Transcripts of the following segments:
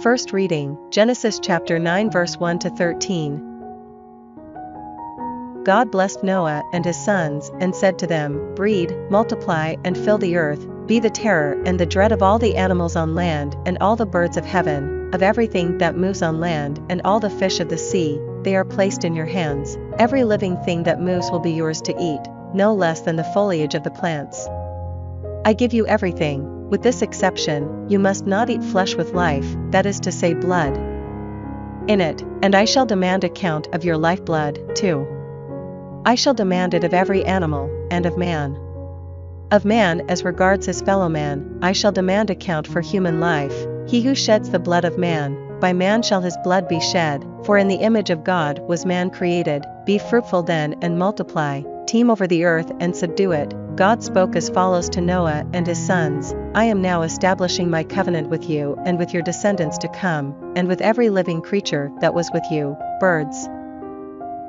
First reading, Genesis chapter 9 verse 1 to 13. God blessed Noah and his sons, and said to them, Breed, multiply, and fill the earth, be the terror and the dread of all the animals on land and all the birds of heaven, of everything that moves on land and all the fish of the sea, they are placed in your hands. Every living thing that moves will be yours to eat, no less than the foliage of the plants. I give you everything, with this exception, you must not eat flesh with life, that is to say blood in it, and I shall demand account of your lifeblood, too. I shall demand it of every animal, and of man. Of man as regards his fellow man, I shall demand account for human life. He who sheds the blood of man, by man shall his blood be shed, for in the image of God was man created. Be fruitful then and multiply, teem over the earth and subdue it. God spoke as follows to Noah and his sons, I am now establishing my covenant with you and with your descendants to come, and with every living creature that was with you, birds,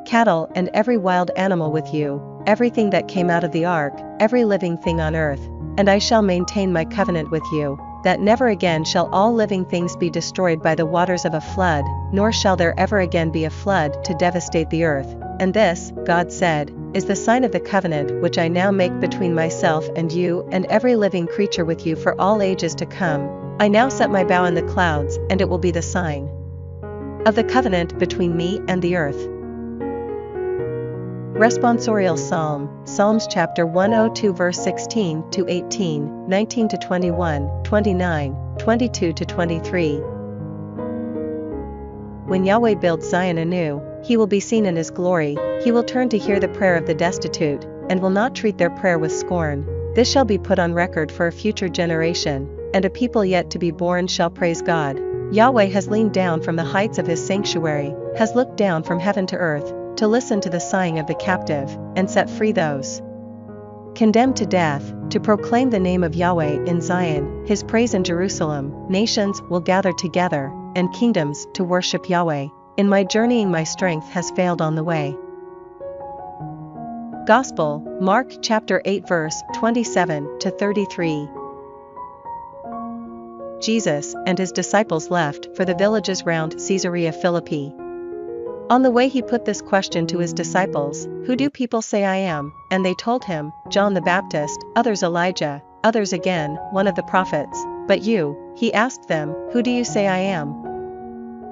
cattle and every wild animal with you, everything that came out of the ark, every living thing on earth, and I shall maintain my covenant with you, that never again shall all living things be destroyed by the waters of a flood, nor shall there ever again be a flood to devastate the earth. And this, God said, is the sign of the covenant which I now make between myself and you and every living creature with you for all ages to come. I now set my bow in the clouds, and it will be the sign of the covenant between me and the earth. Responsorial Psalm, Psalms chapter 102 verse 16 to 18, 19 to 21, 29, 22 to 23. When Yahweh builds Zion anew, he will be seen in his glory, he will turn to hear the prayer of the destitute, and will not treat their prayer with scorn. This shall be put on record for a future generation, and a people yet to be born shall praise God. Yahweh has leaned down from the heights of his sanctuary, has looked down from heaven to earth, to listen to the sighing of the captive, and set free those condemned to death, to proclaim the name of Yahweh in Zion, his praise in Jerusalem. Nations will gather together, and kingdoms to worship Yahweh. In my journeying my strength has failed on the way. Gospel, Mark chapter 8 verse 27 to 33. Jesus and his disciples left for the villages round Caesarea Philippi. On the way he put this question to his disciples, Who do people say I am? And they told him, John the Baptist, others Elijah, others again, one of the prophets. But you, he asked them, Who do you say I am?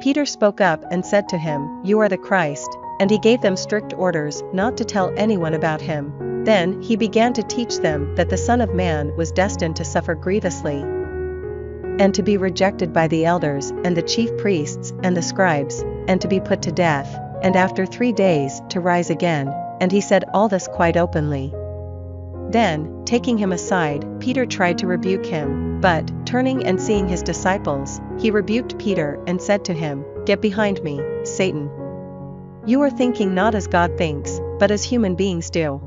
Peter spoke up and said to him, You are the Christ. And he gave them strict orders not to tell anyone about him. Then he began to teach them that the Son of Man was destined to suffer grievously, and to be rejected by the elders and the chief priests and the scribes, and to be put to death, and after 3 days to rise again. And he said all this quite openly. Then, taking him aside, Peter tried to rebuke him, but, turning and seeing his disciples, he rebuked Peter and said to him, Get behind me, Satan. You are thinking not as God thinks, but as human beings do.